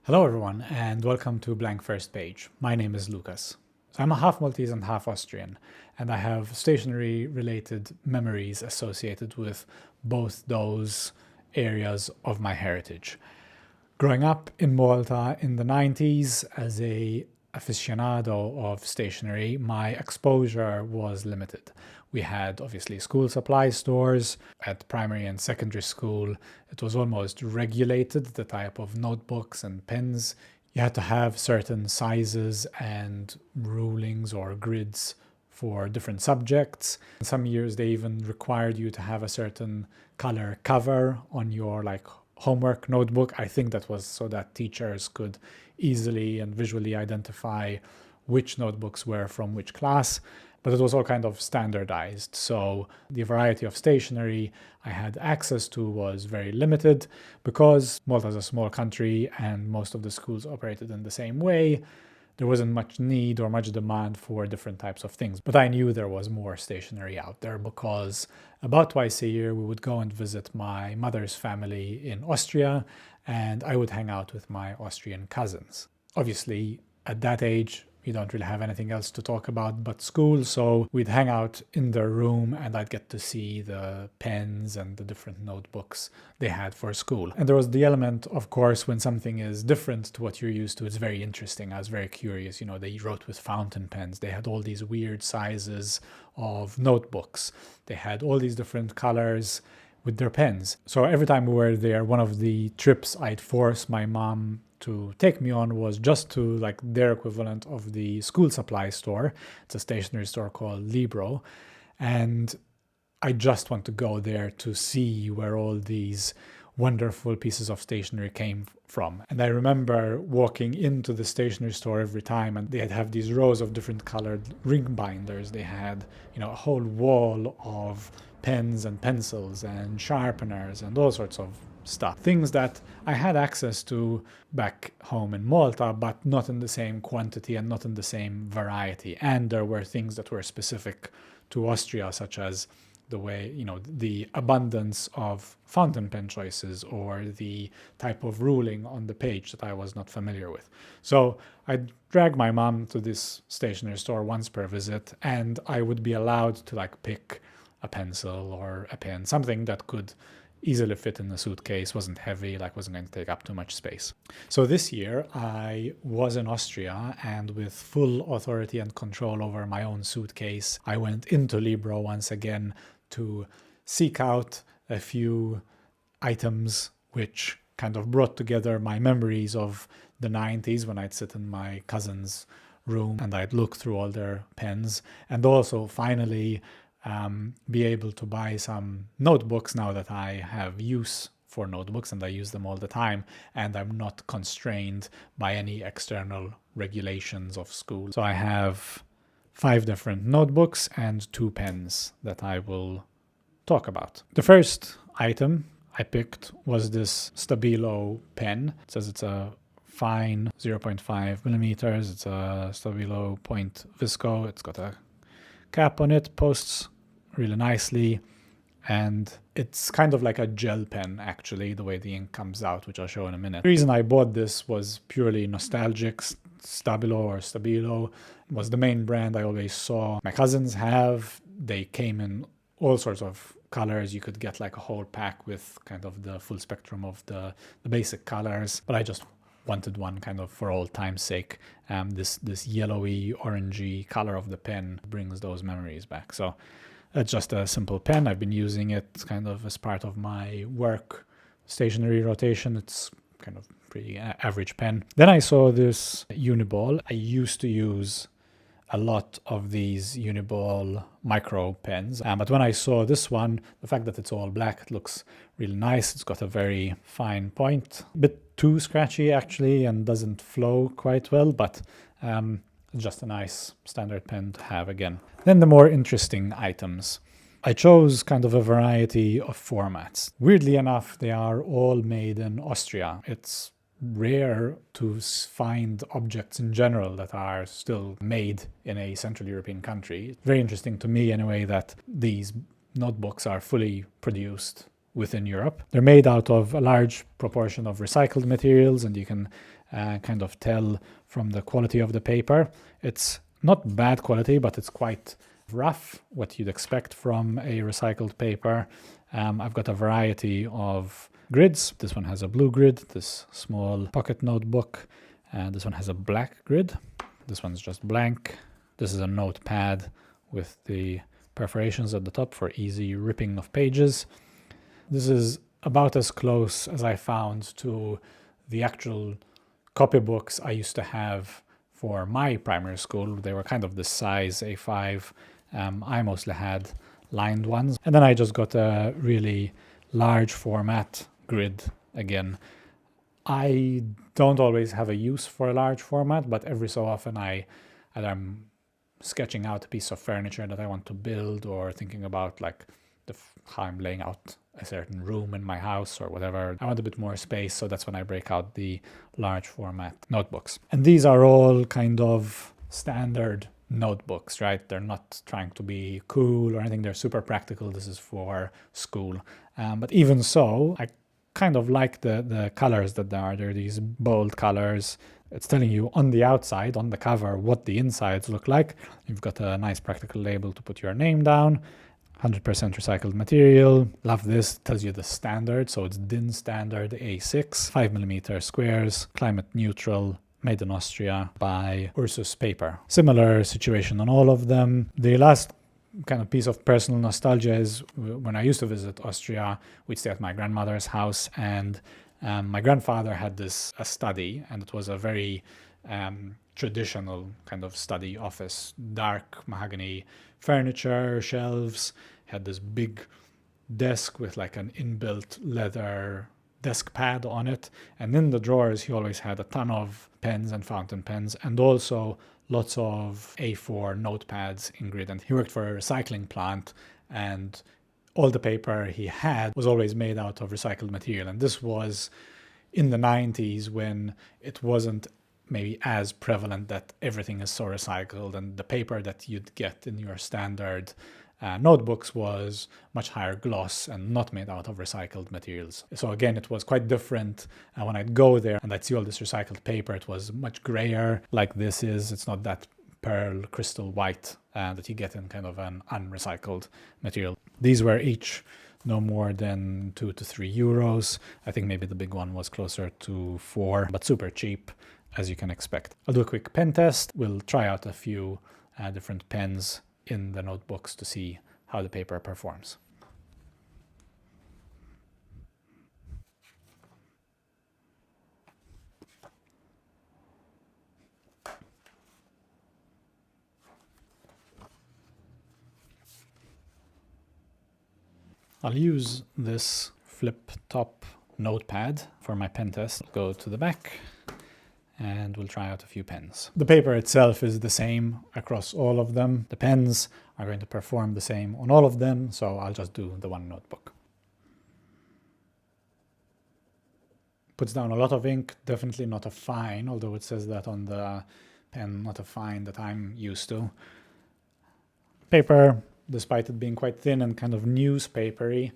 Hello everyone and welcome to Blank First Page. My name is Lucas. So I'm a half Maltese and half Austrian, and I have stationery related memories associated with both those areas of my heritage. Growing up in Malta in the 90s as a aficionado of stationery, my exposure was limited. We had obviously school supply stores at primary and secondary school. It was almost regulated, the type of notebooks and pens. You had to have certain sizes and rulings or grids for different subjects. In some years they even required you to have a certain color cover on your homework notebook. I think that was so that teachers could easily and visually identify which notebooks were from which class, but it was all kind of standardized. So the variety of stationery I had access to was very limited because Malta is a small country and most of the schools operated in the same way. There wasn't much need or much demand for different types of things. But I knew there was more stationery out there because about twice a year we would go and visit my mother's family in Austria, and I would hang out with my Austrian cousins. Obviously, at that age, you don't really have anything else to talk about but school, so we'd hang out in their room and I'd get to see the pens and the different notebooks they had for school. And there was the element, of course, when something is different to what you're used to, it's very interesting. I was very curious. They wrote with fountain pens. They had all these weird sizes of notebooks. They had all these different colors with their pens. So every time we were there, one of the trips I'd force my mom to take me on was just to their equivalent of the school supply store. It's a stationery store called Libro, and I just want to go there to see where all these wonderful pieces of stationery came from. And I remember walking into the stationery store every time, and they'd have these rows of different colored ring binders. They had a whole wall of pens and pencils and sharpeners and all sorts of stuff. Things that I had access to back home in Malta, but not in the same quantity and not in the same variety. And there were things that were specific to Austria, such as the way, the abundance of fountain pen choices or the type of ruling on the page that I was not familiar with. So I'd drag my mom to this stationery store once per visit, and I would be allowed to pick a pencil or a pen, something that could easily fit in a suitcase, wasn't heavy, wasn't going to take up too much space. So this year I was in Austria, and with full authority and control over my own suitcase, I went into Libro once again to seek out a few items which kind of brought together my memories of the 90s when I'd sit in my cousin's room and I'd look through all their pens, and also finally be able to buy some notebooks now that I have use for notebooks and I use them all the time, and I'm not constrained by any external regulations of school. So I have 5 different notebooks and 2 pens that I will talk about. The first item I picked was this Stabilo pen. It says it's a fine 0.5 millimeters. It's a Stabilo Point Visco. It's got a cap on it, posts really nicely, and it's kind of like a gel pen actually, the way the ink comes out, which I'll show in a minute. The reason I bought this was purely nostalgic. Stabilo was the main brand I always saw my cousins have. They came in all sorts of colors. You could get a whole pack with kind of the full spectrum of the basic colors, but I just wanted one kind of for old time's sake. This yellowy, orangey color of the pen brings those memories back. So it's just a simple pen. I've been using it kind of as part of my work stationery rotation. It's kind of pretty average pen. Then I saw this Uniball. I used to use a lot of these Uniball micro pens, but when I saw this one, the fact that it's all black, it looks really nice. It's got a very fine point, a bit too scratchy actually, and doesn't flow quite well, but it's just a nice standard pen to have again. Then the more interesting items. I chose kind of a variety of formats. Weirdly enough, they are all made in Austria. It's rare to find objects in general that are still made in a Central European country. It's very interesting to me anyway that these notebooks are fully produced within Europe. They're made out of a large proportion of recycled materials, and you can kind of tell from the quality of the paper. It's not bad quality, but it's quite rough, what you'd expect from a recycled paper. I've got a variety of grids. This one has a blue grid, this small pocket notebook. This one has a black grid. This one's just blank. This is a notepad with the perforations at the top for easy ripping of pages. This is about as close as I found to the actual copybooks I used to have for my primary school. They were kind of this size, A5. I mostly had lined ones. And then I just got a really large format grid again. I don't always have a use for a large format, but every so often either I'm sketching out a piece of furniture that I want to build, or thinking about like how I'm laying out a certain room in my house or whatever. I want a bit more space, so that's when I break out the large format notebooks. And these are all kind of standard notebooks, right? They're not trying to be cool or anything. They're super practical. This is for school. But even so, I kind of like the colors that there are. There are these bold colors. It's telling you on the outside, on the cover, what the insides look like. You've got a nice practical label to put your name down. 100% recycled material. Love this. Tells you the standard. So it's DIN standard A6, 5mm squares, climate neutral, made in Austria by Ursus Paper. Similar situation on all of them. The last kind of piece of personal nostalgia is when I used to visit Austria, we'd stay at my grandmother's house, and my grandfather had a study, and it was a very traditional kind of study office, dark mahogany furniture, shelves, had this big desk with like an inbuilt leather desk pad on it, and in the drawers he always had a ton of pens and fountain pens, and also lots of A4 notepads in grid. And he worked for a recycling plant, and all the paper he had was always made out of recycled material. And this was in the 90s, when it wasn't maybe as prevalent that everything is so recycled, and the paper that you'd get in your standard notebooks was much higher gloss and not made out of recycled materials. So again, it was quite different. When I'd go there and I'd see all this recycled paper, it was much grayer like this is. It's not that pearl crystal white that you get in kind of an unrecycled material. These were each no more than 2 to 3 euros. I think maybe the big one was closer to 4, but super cheap, as you can expect. I'll do a quick pen test. We'll try out a few different pens in the notebooks to see how the paper performs. I'll use this flip top notepad for my pen test. I'll go to the back and we'll try out a few pens. The paper itself is the same across all of them. The pens are going to perform the same on all of them, so I'll just do the one notebook. Puts down a lot of ink, definitely not a fine, although it says that on the pen, not a fine that I'm used to. Paper, despite it being quite thin and kind of newspapery,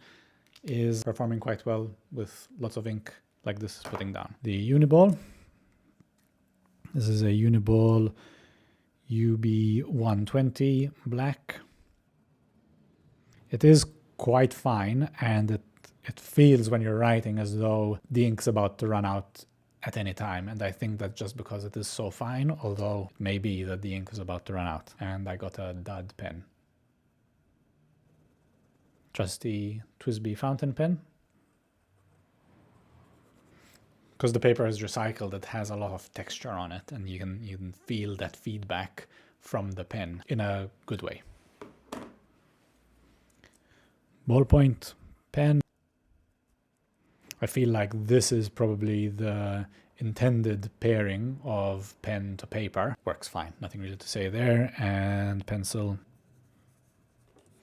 is performing quite well with lots of ink like this is putting down. The Uniball. This is a Uniball UB120 black. It is quite fine, and it feels when you're writing as though the ink's about to run out at any time. And I think that's just because it is so fine, although it may be that the ink is about to run out. And I got a dud pen. Trusty TWSBI fountain pen. Because the paper is recycled, it has a lot of texture on it, and you can feel that feedback from the pen in a good way. Ballpoint pen. I feel like this is probably the intended pairing of pen to paper. Works fine, nothing really to say there. And pencil.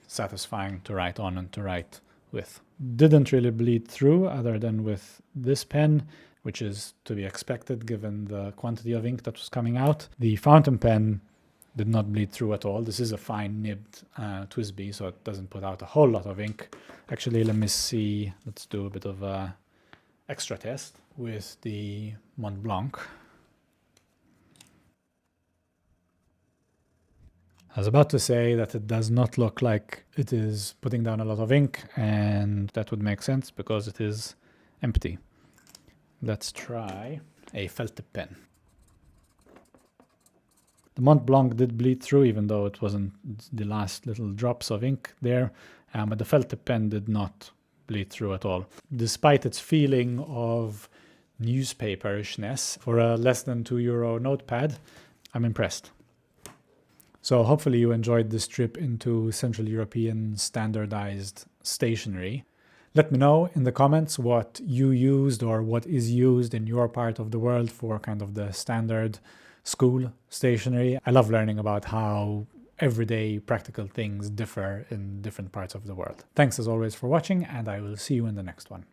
Satisfying to write on and to write with. Didn't really bleed through other than with this pen, which is to be expected given the quantity of ink that was coming out. The fountain pen did not bleed through at all. This is a fine nibbed TWSBI, so it doesn't put out a whole lot of ink. Actually, let me see. Let's do a bit of a extra test with the Mont Blanc. I was about to say that it does not look like it is putting down a lot of ink, and that would make sense because it is empty. Let's try a felt tip pen. The Mont Blanc did bleed through, even though it wasn't the last little drops of ink there, but the felt tip pen did not bleed through at all. Despite its feeling of newspaperishness, for a less than €2 notepad, I'm impressed. So hopefully you enjoyed this trip into Central European standardized stationery. Let me know in the comments what you used or what is used in your part of the world for kind of the standard school stationery. I love learning about how everyday practical things differ in different parts of the world. Thanks as always for watching, and I will see you in the next one.